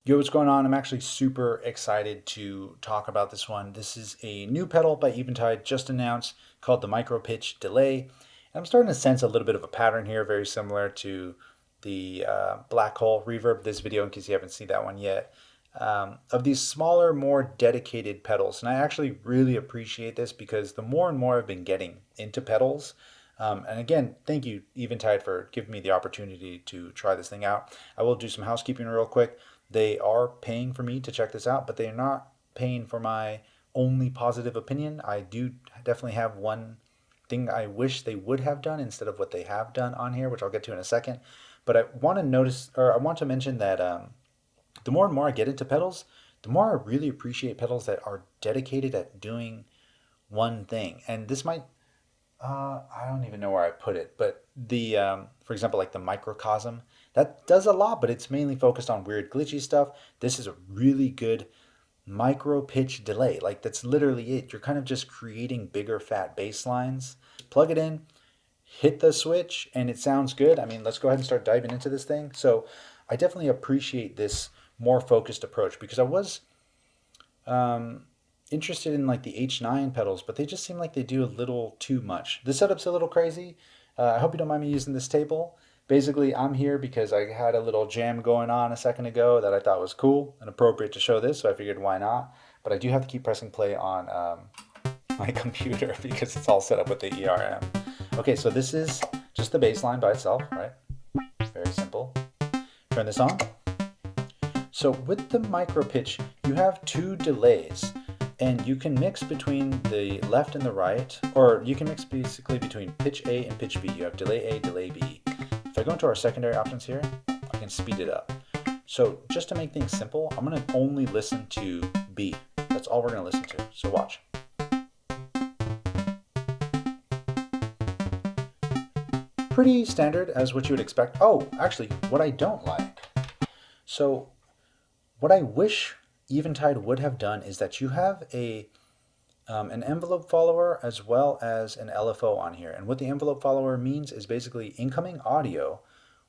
Yo, what's going on? I'm actually super excited to talk about this one. This is a new pedal by Eventide just announced called the MicroPitch Delay. And I'm starting to sense a little bit of a pattern here, very similar to the black hole reverb, this video, in case you haven't seen that one yet, of these smaller, more dedicated pedals. And I actually really appreciate this because the more and more I've been getting into pedals, and again, thank you, Eventide, for giving me the opportunity to try this thing out. I will do some housekeeping real quick. They are paying for me to check this out, but they are not paying for my only positive opinion. I do definitely have one thing I wish they would have done instead of what they have done on here, which I'll get to in a second. But I want to mention that the more and more I get into pedals, the more I really appreciate pedals that are dedicated at doing one thing. And this might, I don't even know where I put it, but for example, like the microcosm, that does a lot, but it's mainly focused on weird glitchy stuff. This is a really good micro pitch delay. Like, that's literally it. You're kind of just creating bigger fat bass lines. Plug it in, hit the switch, and it sounds good. I mean, let's go ahead and start diving into this thing. So I definitely appreciate this more focused approach because I was interested in like the H9 pedals, but they just seem like they do a little too much. The setup's a little crazy. I hope you don't mind me using this table. Basically, I'm here because I had a little jam going on a second ago that I thought was cool and appropriate to show this, so I figured why not. But I do have to keep pressing play on my computer because it's all set up with the ERM. Okay, so this is just the bass line by itself, right? Very simple. Turn this on. So with the micro pitch, you have two delays, and you can mix between the left and the right, or you can mix basically between pitch A and pitch B. You have delay A, delay B. If I go into our secondary options here, I can speed it up. So just to make things simple, I'm going to only listen to B. That's all we're going to listen to. So watch. Pretty standard as what you would expect. Oh, actually, what I don't like. So what I wish Eventide would have done is that you have an envelope follower as well as an LFO on here. And what the envelope follower means is basically incoming audio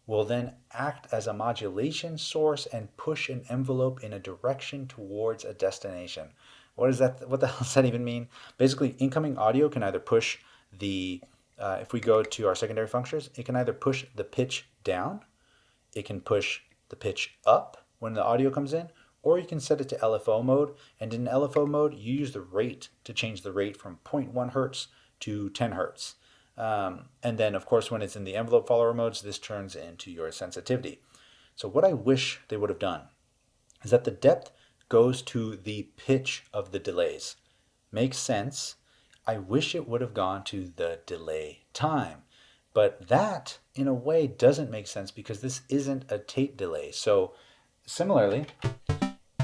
will then act as a modulation source and push an envelope in a direction towards a destination. What the hell does that even mean? Basically, incoming audio can either push if we go to our secondary functions, it can either push the pitch down, it can push the pitch up when the audio comes in, or you can set it to LFO mode, and in LFO mode, you use the rate to change the rate from 0.1 hertz to 10 hertz. And then, of course, when it's in the envelope follower modes, this turns into your sensitivity. So what I wish they would have done is that the depth goes to the pitch of the delays. Makes sense. I wish it would have gone to the delay time. But that, in a way, doesn't make sense because this isn't a tape delay. So similarly,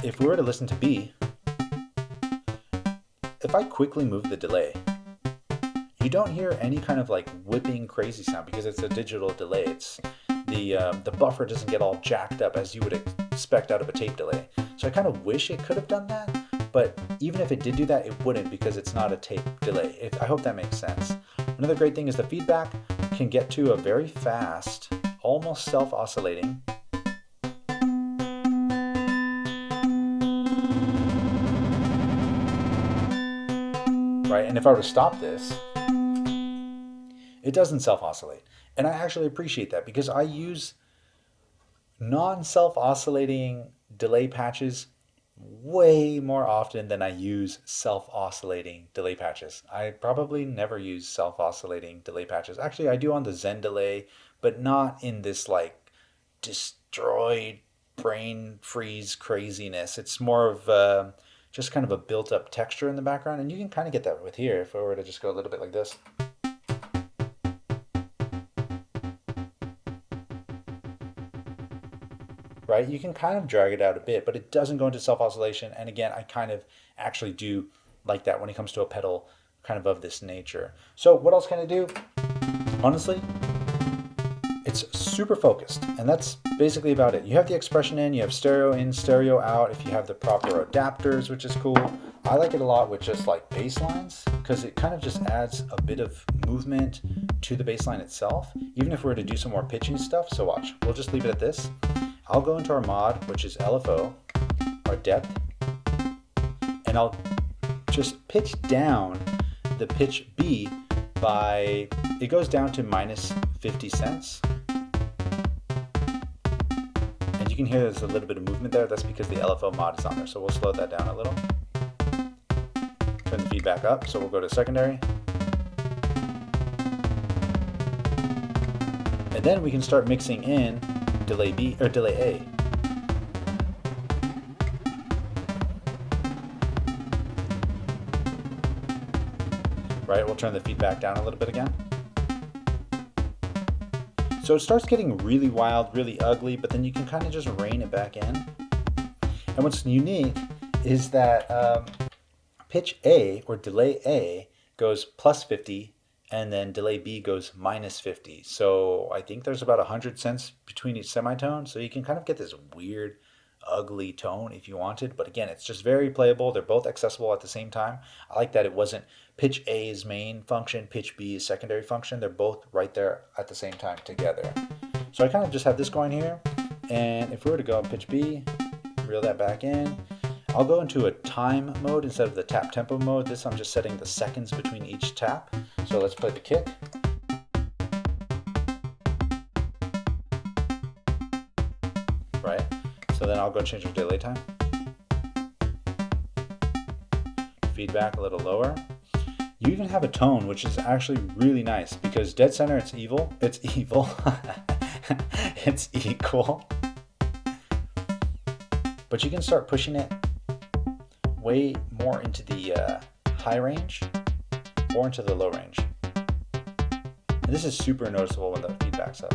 if we were to listen to B, if I quickly move the delay, you don't hear any kind of like whipping crazy sound because it's a digital delay. It's the buffer doesn't get all jacked up as you would expect out of a tape delay. So I kind of wish it could have done that, but even if it did do that, it wouldn't because it's not a tape delay. I hope that makes sense. Another great thing is the feedback can get to a very fast, almost self-oscillating, right? And if I were to stop this, it doesn't self-oscillate. And I actually appreciate that because I use non-self-oscillating delay patches way more often than I use self-oscillating delay patches. I probably never use self-oscillating delay patches. Actually, I do on the Zen delay, but not in this like destroyed brain freeze craziness. It's more of just kind of a built-up texture in the background, and you can kind of get that with here if I were to just go a little bit like this. Right? You can kind of drag it out a bit, but it doesn't go into self-oscillation. And again, I kind of actually do like that when it comes to a pedal kind of this nature. So what else can I do? Honestly, it's super focused, and that's basically about it. You have the expression in, you have stereo in, stereo out, if you have the proper adapters, which is cool. I like it a lot with just like bass lines because it kind of just adds a bit of movement to the bass line itself, even if we were to do some more pitching stuff. So watch, we'll just leave it at this. I'll go into our mod, which is LFO, our depth, and I'll just pitch down the pitch B by, it goes down to minus 50 cents. And you can hear there's a little bit of movement there. That's because the LFO mod is on there. So we'll slow that down a little. Turn the feedback up. So we'll go to secondary. And then we can start mixing in delay B or delay A. Right, we'll turn the feedback down a little bit again. So it starts getting really wild, really ugly, but then you can kind of just rein it back in. And what's unique is that pitch A or delay A goes plus 50 and then delay B goes minus 50. So I think there's about 100 cents between each semitone. So you can kind of get this weird, ugly tone if you wanted. But again, it's just very playable. They're both accessible at the same time. I like that it wasn't pitch A's main function, pitch B is secondary function. They're both right there at the same time together. So I kind of just have this going here. And if we were to go pitch B, reel that back in, I'll go into a time mode instead of the tap tempo mode. This I'm just setting the seconds between each tap. So let's play the kick. Right? So then I'll go change the delay time. Feedback a little lower. You even have a tone, which is actually really nice because dead center, it's evil. It's evil. It's equal. But you can start pushing it way more into the high range or into the low range. And this is super noticeable when the feedback's up.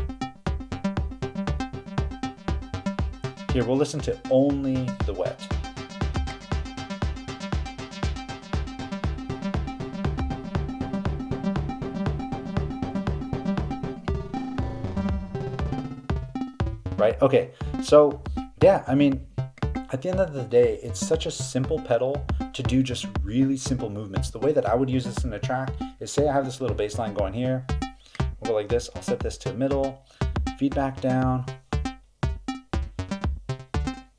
Here, we'll listen to only the wet. Right? Okay, so yeah, I mean, at the end of the day, it's such a simple pedal to do just really simple movements. The way that I would use this in a track is, say I have this little bass line going here. We'll go like this. I'll set this to middle, feedback down.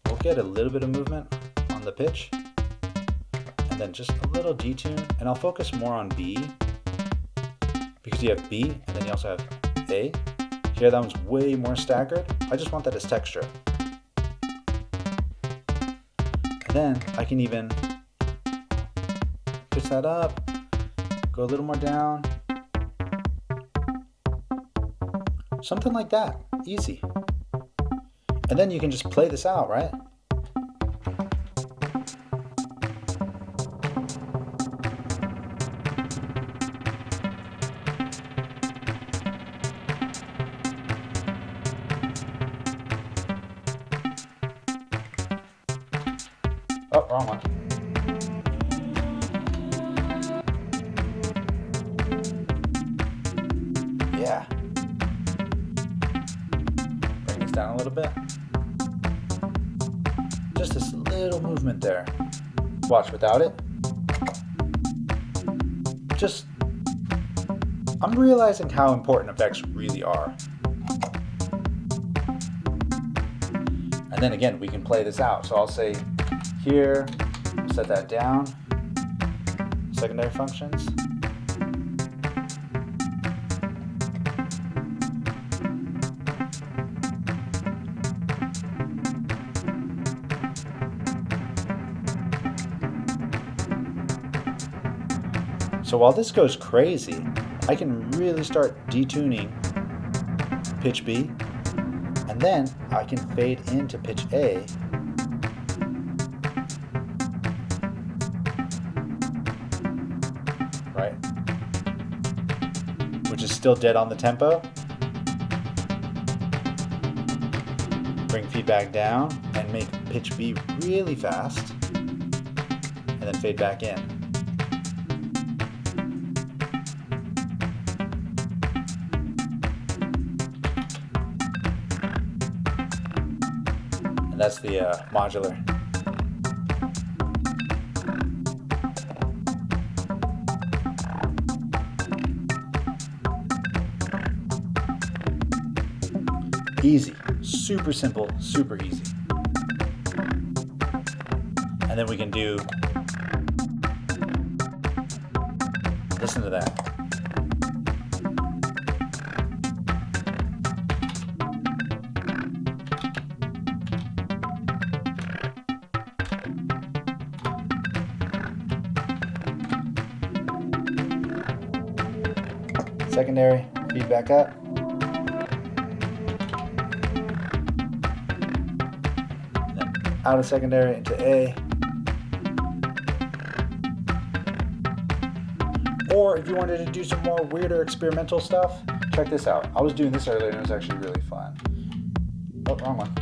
We'll get a little bit of movement on the pitch, and then just a little detune. And I'll focus more on B, because you have B, and then you also have A. Here, that one's way more staggered. I just want that as texture. And then I can even pitch that up, go a little more down. Something like that, easy. And then you can just play this out, right? Oh, wrong one. Yeah. Bring this down a little bit. Just this little movement there. Watch without it. Just, I'm realizing how important effects really are. And then again, we can play this out. So I'll say, here, set that down, secondary functions. So while this goes crazy, I can really start detuning pitch B, and then I can fade into pitch A. Right? Which is still dead on the tempo. Bring feedback down and make pitch B really fast, and then fade back in. And that's the modular. Easy, super simple, super easy. And then we can do, listen to that. Secondary, feedback up. And then out of secondary into A. Or if you wanted to do some more weirder experimental stuff, check this out. I was doing this earlier and it was actually really fun. Oh, wrong one.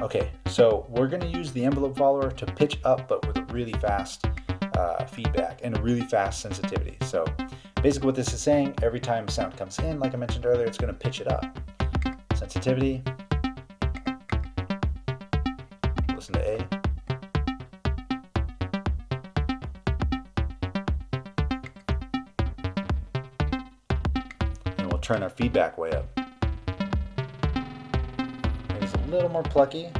Okay, so we're gonna use the envelope follower to pitch up, but with a really fast feedback and a really fast sensitivity. So basically what this is saying, every time sound comes in, like I mentioned earlier, it's gonna pitch it up. Sensitivity. Listen to A. And we'll turn our feedback way up. It's a little more plucky.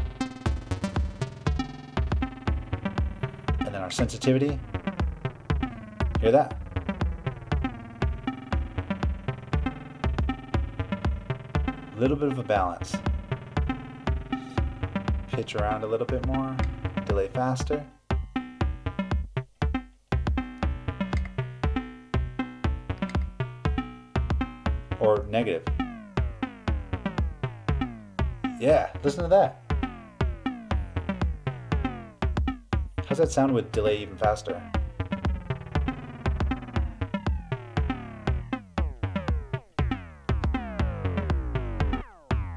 And then our sensitivity. Hear that? A little bit of a balance. Pitch around a little bit more, delay faster. Or negative. Yeah, listen to that. How's that sound with delay even faster?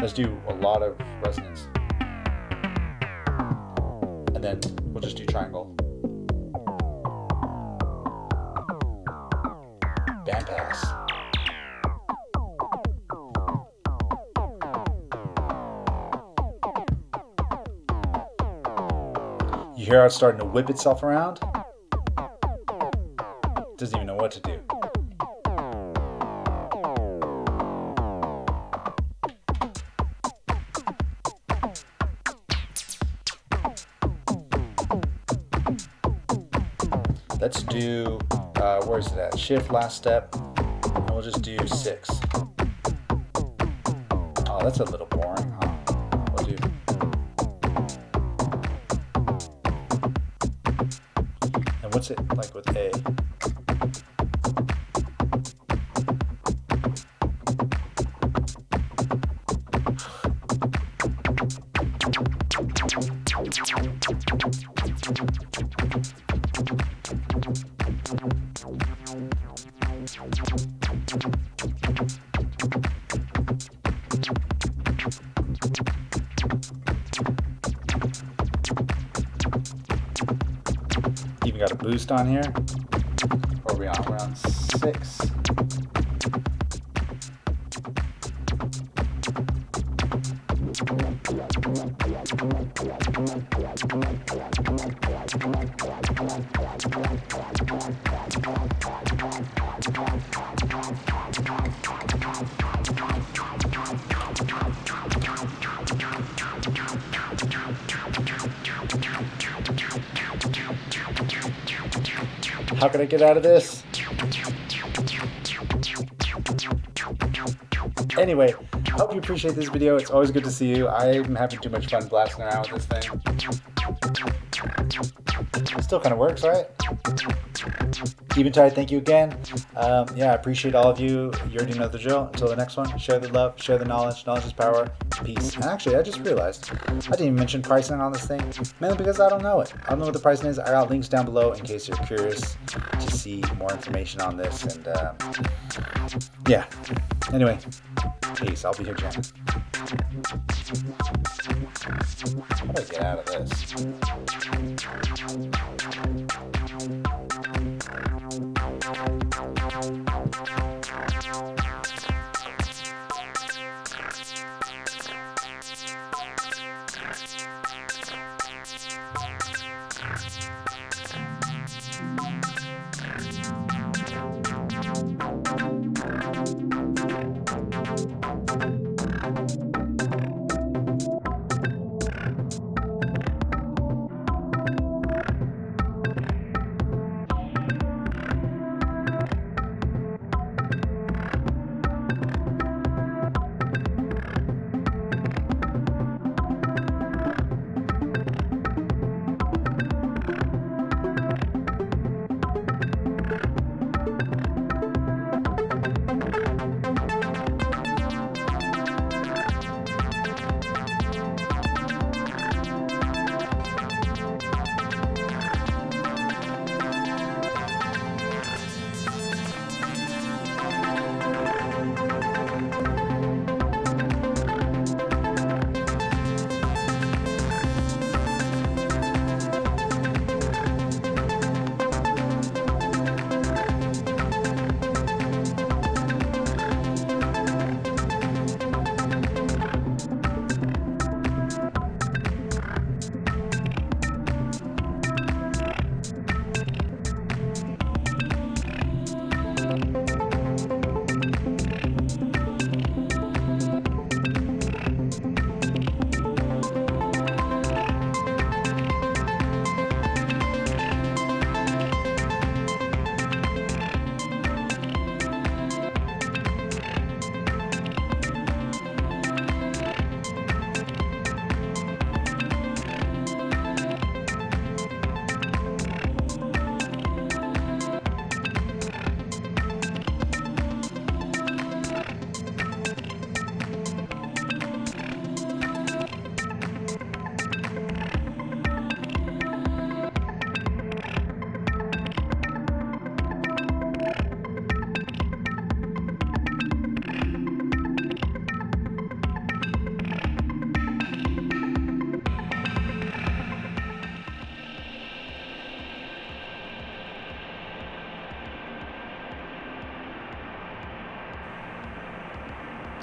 Let's do a lot of resonance. And then we'll just do triangle. Bandpass. You hear how it's starting to whip itself around? Doesn't even know what to do. Let's do, where's it at? Shift last step, and we'll just do 6. Oh, that's a little boring, huh? We'll do. And what's it like with A? Even got a boost on here. What are we on? We're on 6. How can I get out of this? Anyway, I hope you appreciate this video. It's always good to see you. I'm having too much fun blasting around with this thing. It still kind of works, right? Eventide, thank you again. Yeah, I appreciate all of you. You already know the drill. Until the next one, share the love, share the knowledge. Knowledge is power. Peace. And actually, I just realized I didn't even mention pricing on this thing, mainly because I don't know it. I don't know what the pricing is. I got links down below in case you're curious to see more information on this. And yeah. Anyway, peace. I'll be here jamming. How do I get out of this?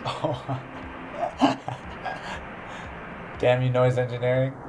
Oh. Damn you, noise engineering.